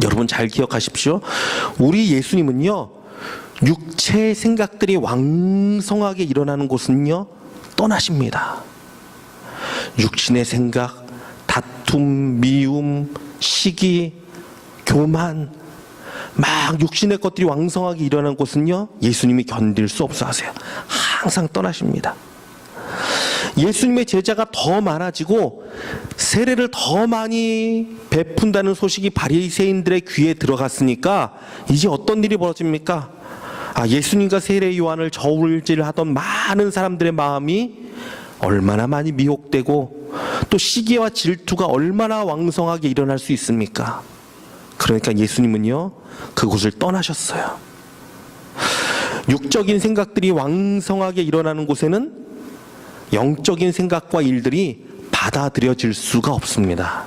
여러분 잘 기억하십시오. 우리 예수님은요, 육체의 생각들이 왕성하게 일어나는 곳은요, 떠나십니다. 육신의 생각, 다툼, 미움, 시기, 교만, 막 육신의 것들이 왕성하게 일어나는 곳은요, 예수님이 견딜 수 없어 하세요. 항상 떠나십니다. 예수님의 제자가 더 많아지고 세례를 더 많이 베푼다는 소식이 바리새인들의 귀에 들어갔으니까 이제 어떤 일이 벌어집니까? 예수님과 세례 요한을 저울질하던 많은 사람들의 마음이 얼마나 많이 미혹되고 또 시기와 질투가 얼마나 왕성하게 일어날 수 있습니까? 그러니까 예수님은요, 그곳을 떠나셨어요. 육적인 생각들이 왕성하게 일어나는 곳에는 영적인 생각과 일들이 받아들여질 수가 없습니다.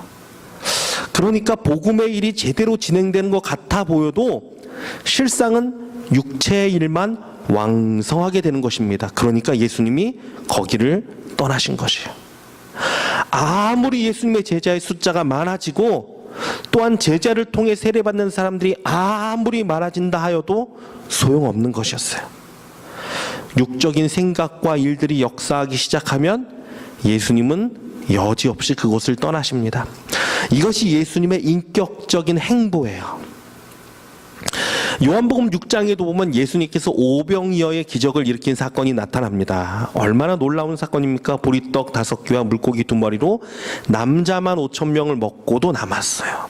그러니까 복음의 일이 제대로 진행되는 것 같아 보여도 실상은 육체의 일만 왕성하게 되는 것입니다. 그러니까 예수님이 거기를 떠나신 것이에요. 아무리 예수님의 제자의 숫자가 많아지고 또한 제자를 통해 세례받는 사람들이 아무리 많아진다 하여도 소용없는 것이었어요. 육적인 생각과 일들이 역사하기 시작하면 예수님은 여지없이 그곳을 떠나십니다. 이것이 예수님의 인격적인 행보예요. 요한복음 6장에도 보면 예수님께서 오병이어의 기적을 일으킨 사건이 나타납니다. 얼마나 놀라운 사건입니까? 보리떡 5개와 물고기 2마리로 남자만 5,000명을 먹고도 남았어요.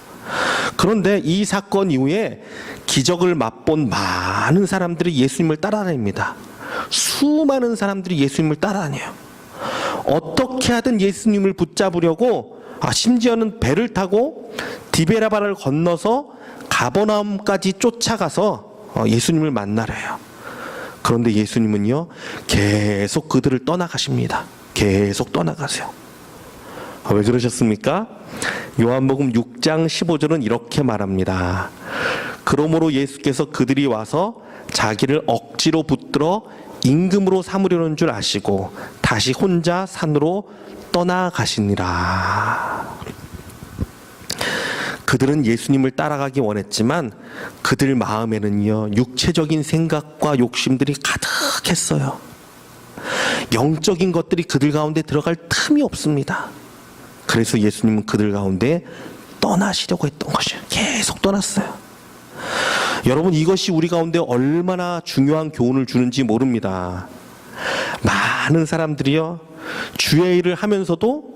그런데 이 사건 이후에 기적을 맛본 많은 사람들이 예수님을 따라다닙니다. 수많은 사람들이 예수님을 따라다녀요. 어떻게 하든 예수님을 붙잡으려고 심지어는 배를 타고 디베라바를 건너서 가버나움까지 쫓아가서 예수님을 만나래요. 그런데 예수님은요, 계속 그들을 떠나가십니다. 계속 떠나가세요. 왜 그러셨습니까? 요한복음 6장 15절은 이렇게 말합니다. 그러므로 예수께서 그들이 와서 자기를 억지로 붙들어 임금으로 삼으려는 줄 아시고 다시 혼자 산으로 떠나가시니라. 그들은 예수님을 따라가기 원했지만 그들 마음에는요, 육체적인 생각과 욕심들이 가득했어요. 영적인 것들이 그들 가운데 들어갈 틈이 없습니다. 그래서 예수님은 그들 가운데 떠나시려고 했던 것이에요. 계속 떠났어요. 여러분, 이것이 우리 가운데 얼마나 중요한 교훈을 주는지 모릅니다. 많은 사람들이요, 주의 일을 하면서도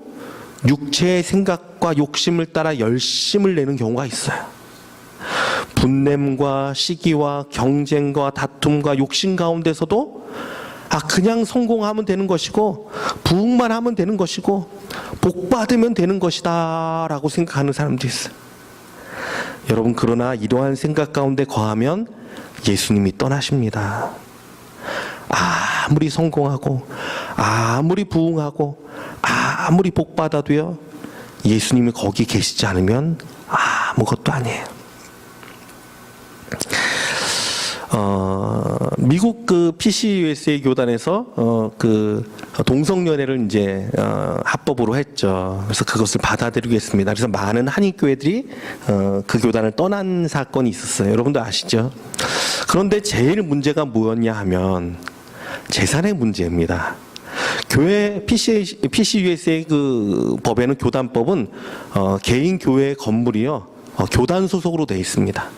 육체의 생각과 욕심을 따라 열심을 내는 경우가 있어요. 분냄과 시기와 경쟁과 다툼과 욕심 가운데서도 그냥 성공하면 되는 것이고 부흥만 하면 되는 것이고 복 받으면 되는 것이다 라고 생각하는 사람도 있어요. 여러분, 그러나 이러한 생각 가운데 거하면 예수님이 떠나십니다. 아무리 성공하고 아무리 부흥하고 아무리 복 받아도요, 예수님이 거기 계시지 않으면 아무것도 아니에요. 미국 그 PCUSA 교단에서 그 동성연애를 이제 합법으로 했죠. 그래서 그것을 받아들이겠습니다. 그래서 많은 한인교회들이 그 교단을 떠난 사건이 있었어요. 여러분도 아시죠? 그런데 제일 문제가 뭐였냐 하면 재산의 문제입니다. 교회 PCUSA 그 법에는, 교단법은 개인 교회 건물이요, 교단 소속으로 되어 있습니다.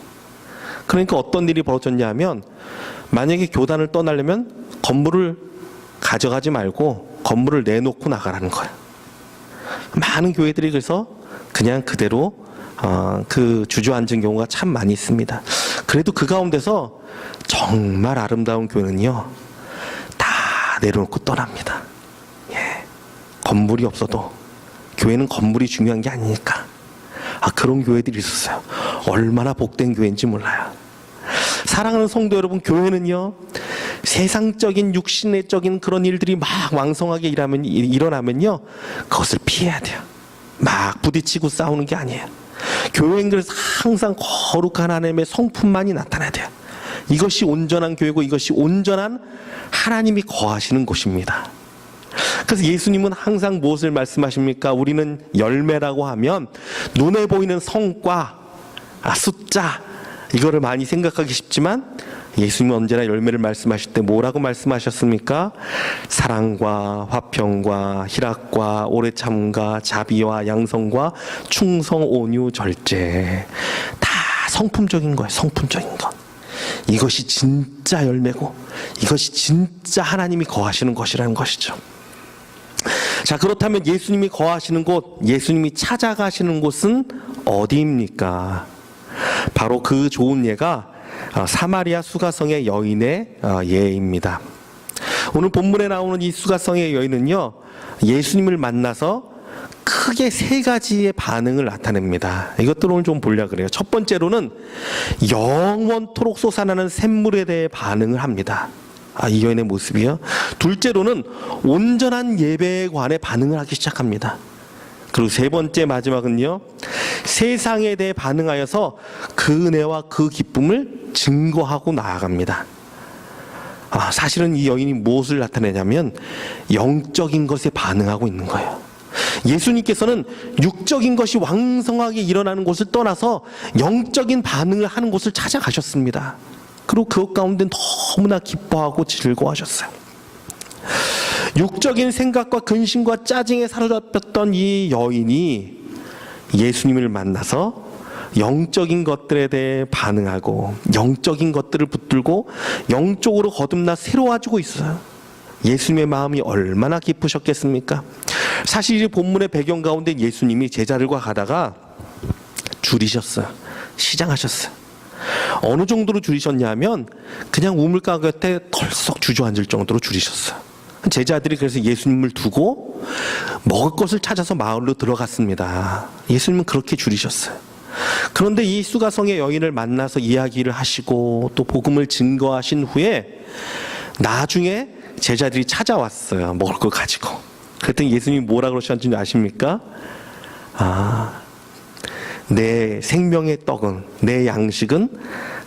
그러니까 어떤 일이 벌어졌냐 하면, 만약에 교단을 떠나려면 건물을 가져가지 말고 건물을 내놓고 나가라는 거예요. 많은 교회들이 그래서 그냥 그대로 그 주저앉은 경우가 참 많이 있습니다. 그래도 그 가운데서 정말 아름다운 교회는요, 다 내려놓고 떠납니다. 건물이 없어도 교회는 건물이 중요한 게 아니니까. 그런 교회들이 있었어요. 얼마나 복된 교회인지 몰라요. 사랑하는 성도 여러분, 교회는요, 세상적인 육신적인 그런 일들이 막 왕성하게 일어나면요, 그것을 피해야 돼요. 막 부딪히고 싸우는 게 아니에요. 교회는 그래서 항상 거룩한 하나님의 성품만이 나타나야 돼요. 이것이 온전한 교회고 이것이 온전한 하나님이 거하시는 곳입니다. 그래서 예수님은 항상 무엇을 말씀하십니까? 우리는 열매라고 하면 눈에 보이는 성과, 숫자, 이거를 많이 생각하기 쉽지만 예수님은 언제나 열매를 말씀하실 때 뭐라고 말씀하셨습니까? 사랑과 화평과 희락과 오래 참과 자비와 양성과 충성, 온유, 절제. 다 성품적인 거예요. 성품적인 것. 이것이 진짜 열매고 이것이 진짜 하나님이 거하시는 것이라는 것이죠. 자, 그렇다면 예수님이 거하시는 곳, 예수님이 찾아가시는 곳은 어디입니까? 바로 그 좋은 예가 사마리아 수가성의 여인의 예입니다. 오늘 본문에 나오는 이 수가성의 여인은요, 예수님을 만나서 크게 세 가지의 반응을 나타냅니다. 이것들을 오늘 좀 보려고 그래요. 첫 번째로는 영원토록 솟아나는 샘물에 대해 반응을 합니다. 이 여인의 모습이요. 둘째로는 온전한 예배에 관해 반응을 하기 시작합니다. 그리고 세 번째 마지막은요, 세상에 대해 반응하여서 그 은혜와 그 기쁨을 증거하고 나아갑니다. 사실은 이 여인이 무엇을 나타내냐면 영적인 것에 반응하고 있는 거예요. 예수님께서는 육적인 것이 왕성하게 일어나는 곳을 떠나서 영적인 반응을 하는 곳을 찾아가셨습니다. 그리고 그것 가운데 너무나 기뻐하고 즐거워하셨어요. 육적인 생각과 근심과 짜증에 사로잡혔던 이 여인이 예수님을 만나서 영적인 것들에 대해 반응하고 영적인 것들을 붙들고 영적으로 거듭나 새로워지고 있어요. 예수님의 마음이 얼마나 기쁘셨겠습니까? 사실 이 본문의 배경 가운데 예수님이 제자들과 가다가 줄이셨어요. 시장하셨어요. 어느 정도로 줄이셨냐면 그냥 우물가 곁에 덜썩 주저앉을 정도로 줄이셨어요. 제자들이 그래서 예수님을 두고 먹을 것을 찾아서 마을로 들어갔습니다. 예수님은 그렇게 줄이셨어요. 그런데 이 수가성의 여인을 만나서 이야기를 하시고 또 복음을 증거하신 후에 나중에 제자들이 찾아왔어요. 먹을 걸 가지고. 그랬더니 예수님이 뭐라 그러셨는지 아십니까? 내 생명의 떡은, 내 양식은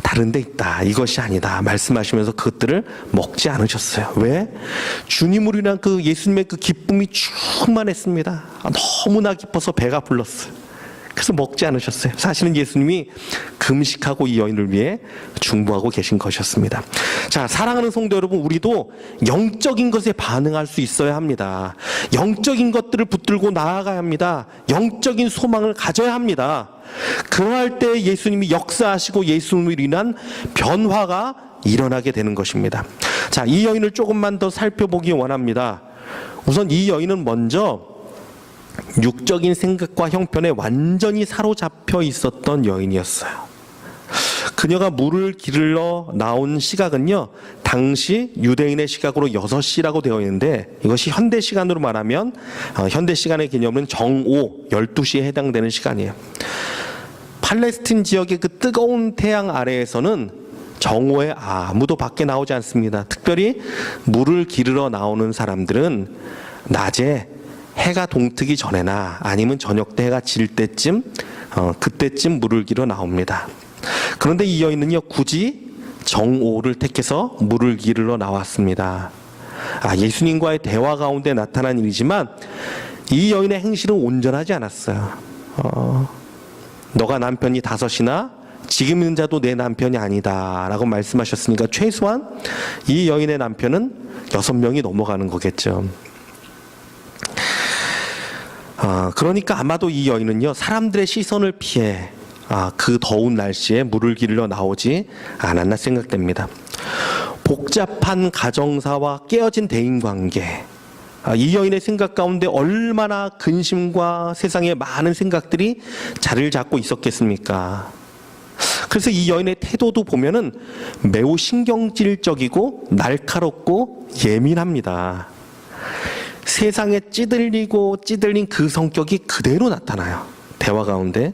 다른 데 있다. 이것이 아니다. 말씀하시면서 그것들을 먹지 않으셨어요. 왜? 주님으로 인한 그 예수님의 그 기쁨이 충만했습니다. 너무나 기뻐서 배가 불렀어요. 그래서 먹지 않으셨어요. 사실은 예수님이 금식하고 이 여인을 위해 중보하고 계신 것이었습니다. 자, 사랑하는 성도 여러분, 우리도 영적인 것에 반응할 수 있어야 합니다. 영적인 것들을 붙들고 나아가야 합니다. 영적인 소망을 가져야 합니다. 그럴 때 예수님이 역사하시고 예수님으로 인한 변화가 일어나게 되는 것입니다. 자, 이 여인을 조금만 더 살펴보기 원합니다. 우선 이 여인은 먼저 육적인 생각과 형편에 완전히 사로잡혀 있었던 여인이었어요. 그녀가 물을 기르러 나온 시각은요, 당시 유대인의 시각으로 6시라고 되어 있는데 이것이 현대 시간으로 말하면 현대 시간의 개념은 정오 12시에 해당되는 시간이에요. 팔레스틴 지역의 그 뜨거운 태양 아래에서는 정오에 아무도 밖에 나오지 않습니다. 특별히 물을 기르러 나오는 사람들은 낮에 해가 동트기 전에나 아니면 저녁 때 해가 질 때쯤 그때쯤 물을 기르러 나옵니다. 그런데 이 여인은요, 굳이 정오를 택해서 물을 기르러 나왔습니다. 예수님과의 대화 가운데 나타난 일이지만 이 여인의 행실은 온전하지 않았어요. 너가 남편이 5이나 지금 있는 자도 내 남편이 아니다 라고 말씀하셨으니까 최소한 이 여인의 남편은 6명이 넘어가는 거겠죠. 그러니까 아마도 이 여인은요, 사람들의 시선을 피해 그 더운 날씨에 물을 기르러 나오지 않았나 생각됩니다. 복잡한 가정사와 깨어진 대인관계, 이 여인의 생각 가운데 얼마나 근심과 세상의 많은 생각들이 자리를 잡고 있었겠습니까? 그래서 이 여인의 태도도 보면은 매우 신경질적이고 날카롭고 예민합니다. 세상에 찌들리고 찌들린 그 성격이 그대로 나타나요. 대화 가운데.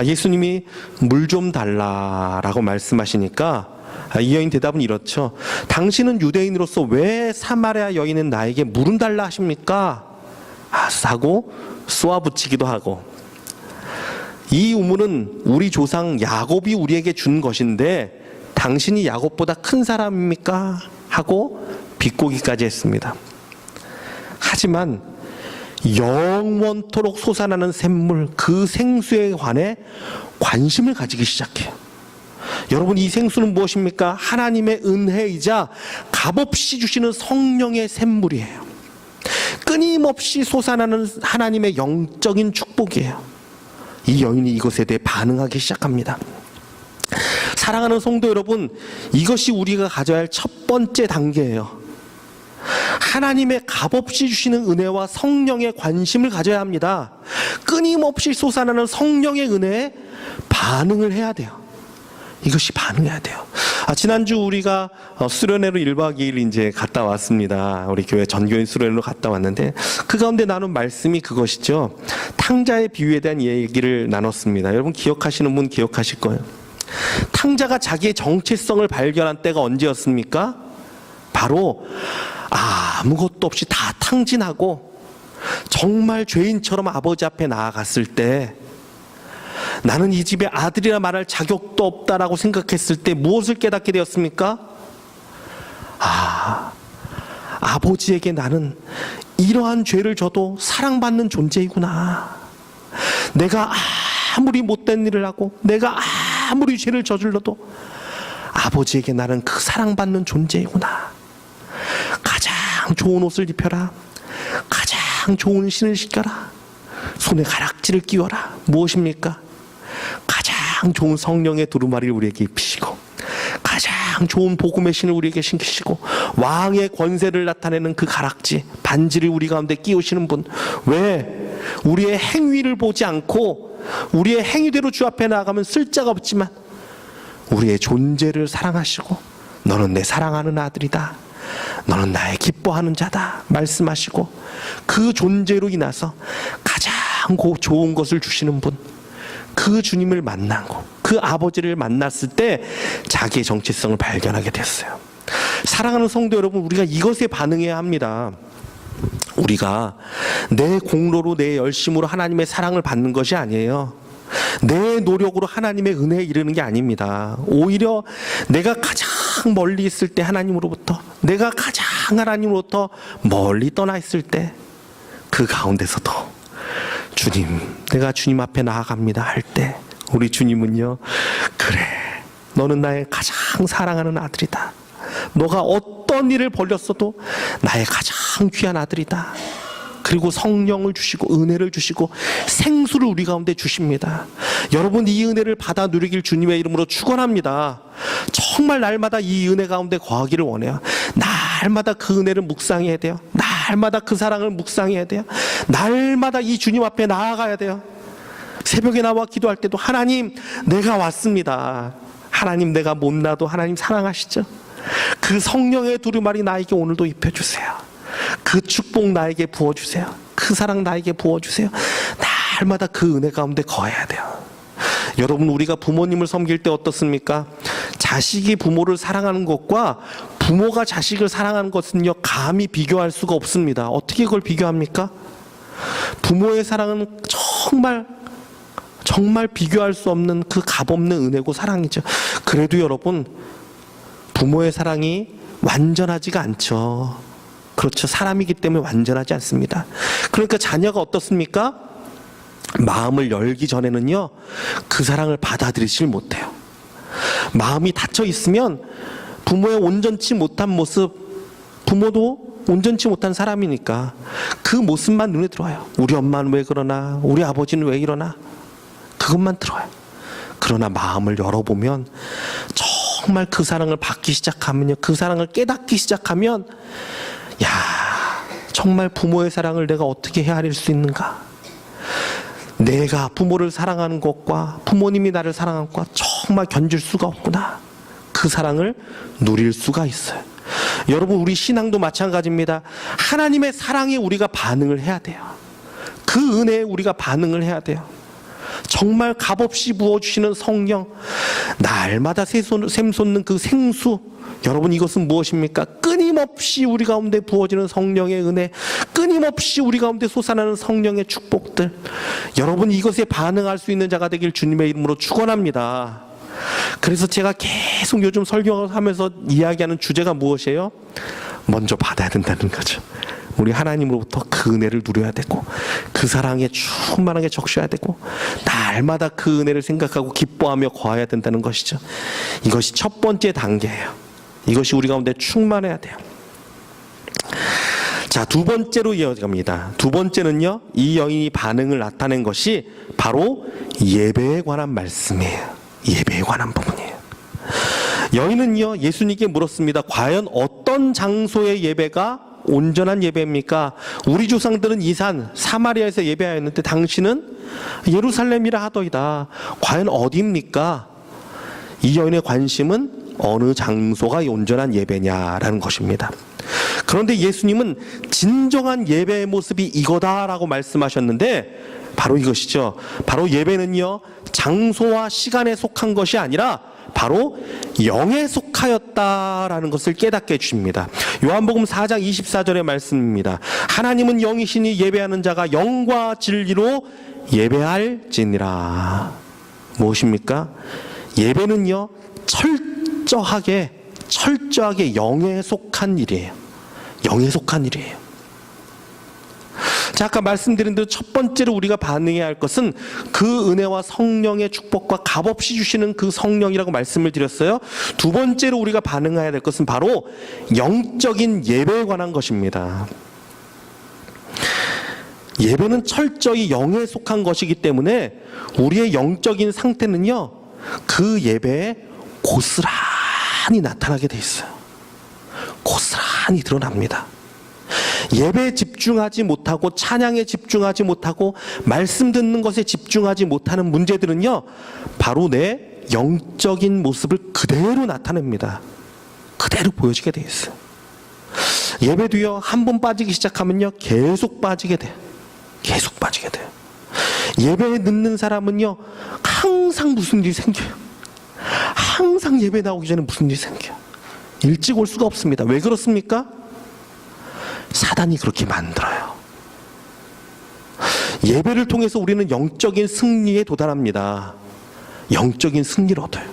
예수님이 물 좀 달라라고 말씀하시니까 이 여인 대답은 이렇죠. 당신은 유대인으로서 왜 사마리아 여인은 나에게 물은 달라 하십니까? 하고 쏘아붙이기도 하고, 이 우물은 우리 조상 야곱이 우리에게 준 것인데 당신이 야곱보다 큰 사람입니까? 하고 비꼬기까지 했습니다. 하지만 영원토록 솟아나는 샘물, 그 생수에 관해 관심을 가지기 시작해요. 여러분, 이 생수는 무엇입니까? 하나님의 은혜이자 값없이 주시는 성령의 샘물이에요. 끊임없이 솟아나는 하나님의 영적인 축복이에요. 이 여인이 이것에 대해 반응하기 시작합니다. 사랑하는 성도 여러분, 이것이 우리가 가져야 할 첫 번째 단계예요. 하나님의 값없이 주시는 은혜와 성령의 관심을 가져야 합니다. 끊임없이 솟아나는 성령의 은혜에 반응을 해야 돼요. 이것이 반응해야 돼요. 지난주 우리가 수련회로 1박 2일 이제 갔다 왔습니다. 우리 교회 전교인 수련회로 갔다 왔는데 그 가운데 나눈 말씀이 그것이죠. 탕자의 비유에 대한 얘기를 나눴습니다. 여러분 기억하시는 분 기억하실 거예요. 탕자가 자기의 정체성을 발견한 때가 언제였습니까? 바로 아무것도 없이 다 탕진하고 정말 죄인처럼 아버지 앞에 나아갔을 때, 나는 이 집의 아들이라 말할 자격도 없다라고 생각했을 때 무엇을 깨닫게 되었습니까? 아버지에게 나는 이러한 죄를 져도 사랑받는 존재이구나. 내가 아무리 못된 일을 하고 내가 아무리 죄를 저질러도 아버지에게 나는 그 사랑받는 존재이구나. 가장 좋은 옷을 입혀라. 가장 좋은 신을 신겨라. 손에 가락지를 끼워라. 무엇입니까? 가장 좋은 성령의 두루마리를 우리에게 입히시고 가장 좋은 복음의 신을 우리에게 신기시고 왕의 권세를 나타내는 그 가락지, 반지를 우리 가운데 끼우시는 분. 왜? 우리의 행위를 보지 않고 우리의 행위대로 주 앞에 나아가면 쓸자가 없지만 우리의 존재를 사랑하시고 너는 내 사랑하는 아들이다. 너는 나의 기뻐하는 자다. 말씀하시고 그 존재로 인해서 가장 좋은 것을 주시는 분, 그 주님을 만나고 그 아버지를 만났을 때 자기의 정체성을 발견하게 됐어요. 사랑하는 성도 여러분, 우리가 이것에 반응해야 합니다. 우리가 내 공로로 내 열심으로 하나님의 사랑을 받는 것이 아니에요. 내 노력으로 하나님의 은혜에 이르는 게 아닙니다. 오히려 내가 가장 멀리 있을 때 하나님으로부터, 내가 가장 하나님으로부터 멀리 떠나 있을 때 그 가운데서도 주님, 내가 주님 앞에 나아갑니다 할 때 우리 주님은요, 그래, 너는 나의 가장 사랑하는 아들이다. 너가 어떤 일을 벌였어도 나의 가장 귀한 아들이다. 그리고 성령을 주시고 은혜를 주시고 생수를 우리 가운데 주십니다. 여러분, 이 은혜를 받아 누리길 주님의 이름으로 축원합니다. 정말 날마다 이 은혜 가운데 거하기를 원해요. 날마다 그 은혜를 묵상해야 돼요. 날마다 그 사랑을 묵상해야 돼요. 날마다 이 주님 앞에 나아가야 돼요. 새벽에 나와 기도할 때도 하나님, 내가 왔습니다. 하나님, 내가 못나도 하나님 사랑하시죠. 그 성령의 두루마리 나에게 오늘도 입혀주세요. 그 축복 나에게 부어주세요. 그 사랑 나에게 부어주세요. 날마다 그 은혜 가운데 거해야 돼요. 여러분, 우리가 부모님을 섬길 때 어떻습니까? 자식이 부모를 사랑하는 것과 부모가 자식을 사랑하는 것은요, 감히 비교할 수가 없습니다. 어떻게 그걸 비교합니까? 부모의 사랑은 정말 비교할 수 없는 그 값없는 은혜고 사랑이죠. 그래도 여러분, 부모의 사랑이 완전하지가 않죠. 그렇죠. 사람이기 때문에 완전하지 않습니다. 그러니까 자녀가 어떻습니까? 마음을 열기 전에는요, 그 사랑을 받아들이질 못해요. 마음이 닫혀 있으면 부모의 온전치 못한 모습, 부모도 온전치 못한 사람이니까 그 모습만 눈에 들어와요. 우리 엄마는 왜 그러나, 우리 아버지는 왜 이러나, 그것만 들어와요. 그러나 마음을 열어보면 정말 그 사랑을 받기 시작하면요, 그 사랑을 깨닫기 시작하면, 야, 정말 부모의 사랑을 내가 어떻게 헤아릴 수 있는가? 내가 부모를 사랑하는 것과 부모님이 나를 사랑하는 것과 정말 견줄 수가 없구나. 그 사랑을 누릴 수가 있어요. 여러분, 우리 신앙도 마찬가지입니다. 하나님의 사랑에 우리가 반응을 해야 돼요. 그 은혜에 우리가 반응을 해야 돼요. 정말 값없이 부어주시는 성령, 날마다 샘솟는 그 생수, 여러분, 이것은 무엇입니까? 끊임없이 우리 가운데 부어지는 성령의 은혜, 끊임없이 우리 가운데 솟아나는 성령의 축복들. 여러분, 이것에 반응할 수 있는 자가 되길 주님의 이름으로 축원합니다. 그래서 제가 계속 요즘 설교하면서 이야기하는 주제가 무엇이에요? 먼저 받아야 된다는 거죠. 우리 하나님으로부터 그 은혜를 누려야 되고 그 사랑에 충만하게 적셔야 되고 날마다 그 은혜를 생각하고 기뻐하며 거해야 된다는 것이죠. 이것이 첫 번째 단계예요. 이것이 우리 가운데 충만해야 돼요. 자, 두 번째로 이어갑니다. 두 번째는요, 이 여인이 반응을 나타낸 것이 바로 예배에 관한 말씀이에요. 예배에 관한 부분이에요. 여인은요, 예수님께 물었습니다. 과연 어떤 장소의 예배가 온전한 예배입니까? 우리 조상들은 이 산 사마리아에서 예배하였는데 당신은 예루살렘이라 하더이다. 과연 어디입니까? 이 여인의 관심은 어느 장소가 온전한 예배냐라는 것입니다. 그런데 예수님은 진정한 예배의 모습이 이거다라고 말씀하셨는데 바로 이것이죠. 바로 예배는요, 장소와 시간에 속한 것이 아니라 바로 영에 속하였다라는 것을 깨닫게 해주십니다. 요한복음 4장 24절의 말씀입니다. 하나님은 영이시니 예배하는 자가 영과 진리로 예배할지니라. 무엇입니까? 예배는요, 철저하게 영에 속한 일이에요. 영에 속한 일이에요. 자, 아까 말씀드린 대로 첫 번째로 우리가 반응해야 할 것은 그 은혜와 성령의 축복과 값없이 주시는 그 성령이라고 말씀을 드렸어요. 두 번째로 우리가 반응해야 될 것은 바로 영적인 예배에 관한 것입니다. 예배는 철저히 영에 속한 것이기 때문에 우리의 영적인 상태는요, 그 예배에 고스란히 나타나게 돼 있어요. 고스란히 드러납니다. 예배에 집중하지 못하고 찬양에 집중하지 못하고 말씀 듣는 것에 집중하지 못하는 문제들은요, 바로 내 영적인 모습을 그대로 나타냅니다. 그대로 보여지게 돼 있어요. 예배도요, 한 번 빠지기 시작하면요, 계속 빠지게 돼요. 계속 빠지게 돼요. 예배에 늦는 사람은요, 항상 무슨 일이 생겨요. 항상 예배 나오기 전에 무슨 일이 생겨요. 일찍 올 수가 없습니다. 왜 그렇습니까? 사단이 그렇게 만들어요. 예배를 통해서 우리는 영적인 승리에 도달합니다. 영적인 승리를 얻어요.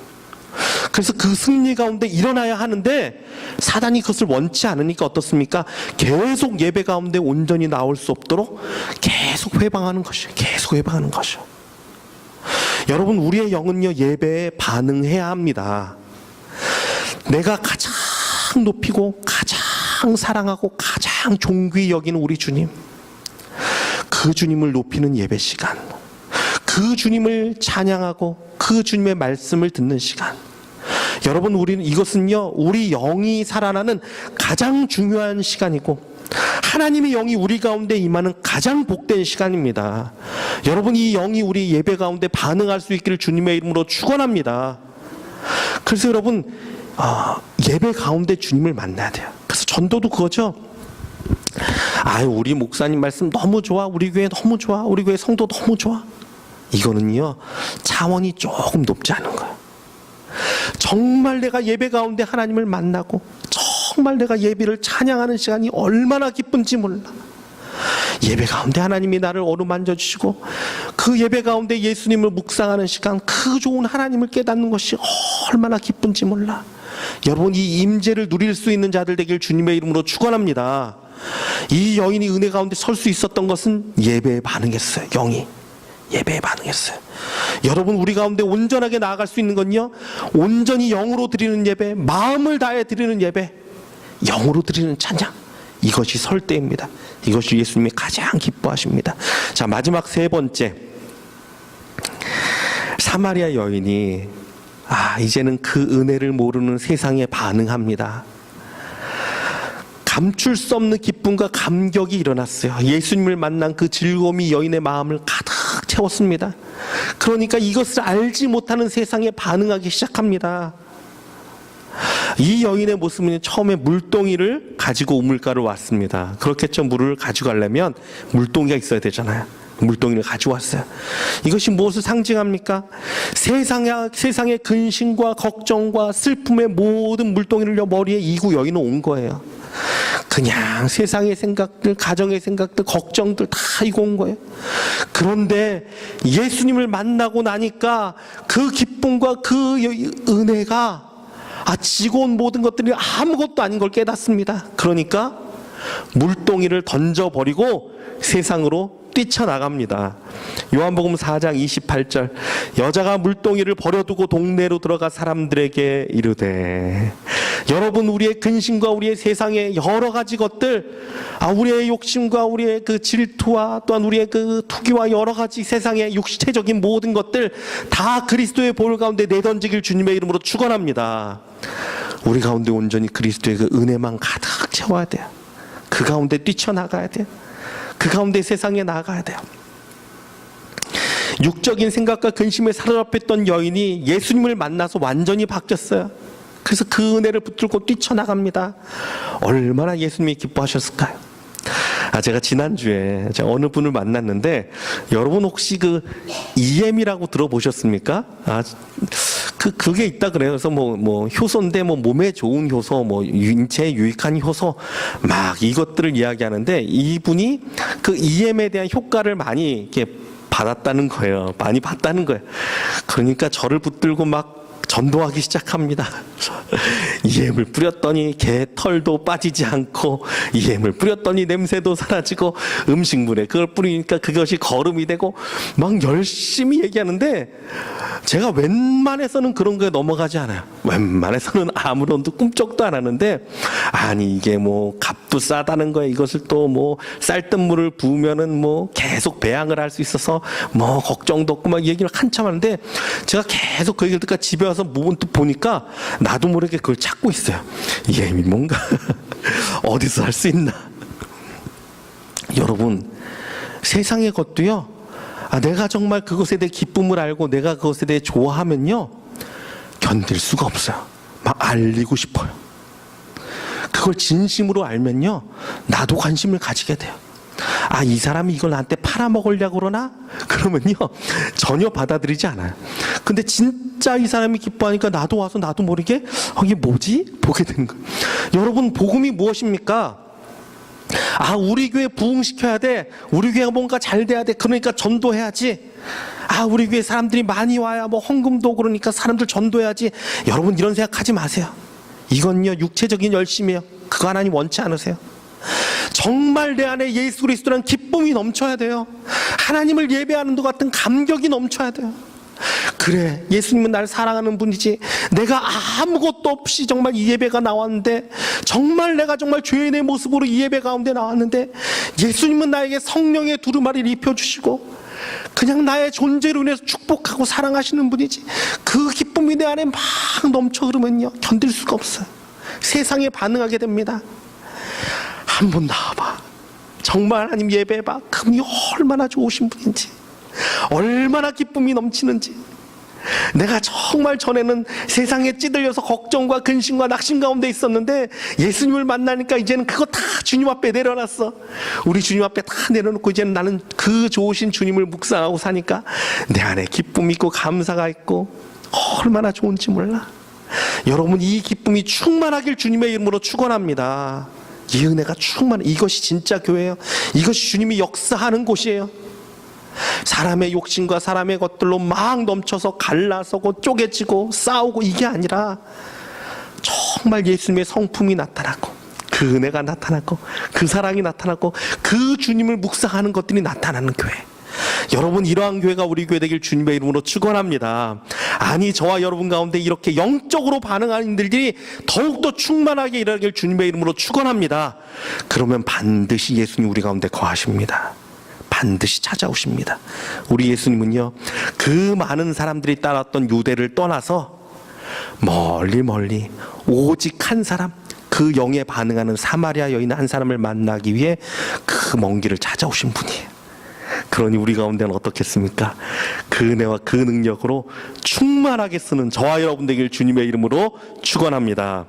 그래서 그 승리 가운데 일어나야 하는데 사단이 그것을 원치 않으니까 어떻습니까? 계속 예배 가운데 온전히 나올 수 없도록 계속 회방하는 것이에요. 계속 회방하는 것이요. 여러분, 우리의 영은요, 예배에 반응해야 합니다. 내가 가장 높이고 가장 사랑하고 가장 존귀히 여기는 우리 주님, 그 주님을 높이는 예배 시간, 그 주님을 찬양하고 그 주님의 말씀을 듣는 시간. 여러분, 우리는 이것은요, 우리 영이 살아나는 가장 중요한 시간이고 하나님의 영이 우리 가운데 임하는 가장 복된 시간입니다. 여러분, 이 영이 우리 예배 가운데 반응할 수 있기를 주님의 이름으로 축원합니다. 그래서 여러분, 예배 가운데 주님을 만나야 돼요. 그래서 전도도 그거죠. 아유, 우리 목사님 말씀 너무 좋아, 우리 교회 너무 좋아, 우리 교회 성도 너무 좋아. 이거는요, 차원이 조금 높지 않은 거예요. 정말 내가 예배 가운데 하나님을 만나고 정말 내가 예배를 찬양하는 시간이 얼마나 기쁜지 몰라. 예배 가운데 하나님이 나를 어루만져 주시고 그 예배 가운데 예수님을 묵상하는 시간, 그 좋은 하나님을 깨닫는 것이 얼마나 기쁜지 몰라. 여러분, 이 임재를 누릴 수 있는 자들 되길 주님의 이름으로 축원합니다. 이 여인이 은혜 가운데 설 수 있었던 것은 예배에 반응했어요. 영이 예배에 반응했어요. 여러분, 우리 가운데 온전하게 나아갈 수 있는 건요, 온전히 영으로 드리는 예배, 마음을 다해 드리는 예배, 영으로 드리는 찬양, 이것이 설 때입니다. 이것이 예수님이 가장 기뻐하십니다. 자, 마지막 세 번째, 사마리아 여인이 이제는 그 은혜를 모르는 세상에 반응합니다. 감출 수 없는 기쁨과 감격이 일어났어요. 예수님을 만난 그 즐거움이 여인의 마음을 가득 채웠습니다. 그러니까 이것을 알지 못하는 세상에 반응하기 시작합니다. 이 여인의 모습은 처음에 물동이를 가지고 우물가로 왔습니다. 그렇겠죠. 물을 가져가려면 물동이가 있어야 되잖아요. 물동이를 가져왔어요. 이것이 무엇을 상징합니까? 세상의 근심과 걱정과 슬픔의 모든 물동이를 머리에 이고 여인은 온 거예요. 그냥 세상의 생각들, 가정의 생각들, 걱정들 다 이고 온 거예요. 그런데 예수님을 만나고 나니까 그 기쁨과 그 은혜가 지고 온 모든 것들이 아무것도 아닌 걸 깨닫습니다. 그러니까 물동이를 던져버리고 세상으로 뛰쳐나갑니다. 요한복음 4장 28절, 여자가 물동이를 버려두고 동네로 들어가 사람들에게 이르되. 여러분, 우리의 근심과 우리의 세상의 여러 가지 것들, 우리의 욕심과 우리의 그 질투와 또한 우리의 그 투기와 여러 가지 세상의 육체적인 모든 것들 다 그리스도의 보혈 가운데 내던지길 주님의 이름으로 축원합니다. 우리 가운데 온전히 그리스도의 그 은혜만 가득 채워야 돼요. 그 가운데 뛰쳐나가야 돼요. 그 가운데 세상에 나가야 돼요. 육적인 생각과 근심에 사로잡혔던 여인이 예수님을 만나서 완전히 바뀌었어요. 그래서 그 은혜를 붙들고 뛰쳐나갑니다. 얼마나 예수님이 기뻐하셨을까요? 제가 지난주에 어느 분을 만났는데, 여러분 혹시 그 EM이라고 들어보셨습니까? 그게 있다 그래요. 그래서 뭐 효소인데 몸에 좋은 효소, 인체에 유익한 효소, 막 이것들을 이야기하는데, 이분이 그 EM에 대한 효과를 많이 이렇게 받았다는 거예요. 많이 봤다는 거예요. 그러니까 저를 붙들고 막 전도하기 시작합니다. EM을 뿌렸더니 개 털도 빠지지 않고, EM을 뿌렸더니 냄새도 사라지고, 음식물에 그걸 뿌리니까 그것이 거름이 되고, 막 열심히 얘기하는데, 제가 웬만해서는 그런 거에 넘어가지 않아요. 웬만해서는 아무런도 꿈쩍도 안 하는데, 아니 이게 값도 싸다는 거예요. 이것을 또 쌀뜨물을 부으면은 계속 배양을 할 수 있어서 걱정도 없고 막 얘기를 한참 하는데, 제가 계속 그 얘기를 듣다가 집에 와서 문득 보니까 나도 모르게 그걸 찾고 있어요. 이게 뭔가 어디서 할 수 있나. 여러분, 세상의 것도요, 내가 정말 그것에 대해 기쁨을 알고 내가 그것에 대해 좋아하면요, 견딜 수가 없어요. 막 알리고 싶어요. 그걸 진심으로 알면요, 나도 관심을 가지게 돼요. 이 사람이 이걸 나한테 팔아먹으려고 그러나? 그러면요, 전혀 받아들이지 않아요. 근데 진짜 이 사람이 기뻐하니까 나도 와서 나도 모르게 이게 뭐지? 보게 되는 거예요. 여러분, 복음이 무엇입니까? 우리 교회 부흥시켜야 돼. 우리 교회가 뭔가 잘 돼야 돼. 그러니까 전도해야지. 우리 교회 사람들이 많이 와야 헌금도 그러니까 사람들 전도해야지. 여러분, 이런 생각하지 마세요. 이건요, 육체적인 열심이에요. 그거 하나님 원치 않으세요. 정말 내 안에 예수 그리스도라는 기쁨이 넘쳐야 돼요. 하나님을 예배하는 것 같은 감격이 넘쳐야 돼요. 그래, 예수님은 나를 사랑하는 분이지. 내가 아무것도 없이 정말 이 예배가 나왔는데, 정말 내가 정말 죄인의 모습으로 이 예배 가운데 나왔는데, 예수님은 나에게 성령의 두루마리를 입혀주시고 그냥 나의 존재로 인해서 축복하고 사랑하시는 분이지. 그 기쁨이 내 안에 막 넘쳐 흐르면요, 견딜 수가 없어요. 세상에 반응하게 됩니다. 한번 나와봐. 정말 하나님 예배해봐. 그분이 얼마나 좋으신 분인지, 얼마나 기쁨이 넘치는지. 내가 정말 전에는 세상에 찌들려서 걱정과 근심과 낙심 가운데 있었는데, 예수님을 만나니까 이제는 그거 다 주님 앞에 내려놨어. 우리 주님 앞에 다 내려놓고 이제는 나는 그 좋으신 주님을 묵상하고 사니까 내 안에 기쁨이 있고 감사가 있고 얼마나 좋은지 몰라. 여러분, 이 기쁨이 충만하길 주님의 이름으로 축원합니다. 이 은혜가 충만해. 이것이 진짜 교회예요. 이것이 주님이 역사하는 곳이에요. 사람의 욕심과 사람의 것들로 막 넘쳐서 갈라서고 쪼개지고 싸우고 이게 아니라, 정말 예수님의 성품이 나타나고 그 은혜가 나타나고 그 사랑이 나타나고 그 주님을 묵상하는 것들이 나타나는 교회. 여러분, 이러한 교회가 우리 교회 되길 주님의 이름으로 축원합니다. 저와 여러분 가운데 이렇게 영적으로 반응하는 이들이 더욱더 충만하게 일하길 주님의 이름으로 축원합니다. 그러면 반드시 예수님 우리 가운데 거하십니다. 반드시 찾아오십니다. 우리 예수님은요, 그 많은 사람들이 따랐던 유대를 떠나서 멀리 오직 한 사람, 그 영에 반응하는 사마리아 여인 한 사람을 만나기 위해 그 먼 길을 찾아오신 분이에요. 그러니 우리 가운데는 어떻겠습니까? 그 은혜와 그 능력으로 충만하게 쓰는 저와 여러분 되길 주님의 이름으로 축원합니다.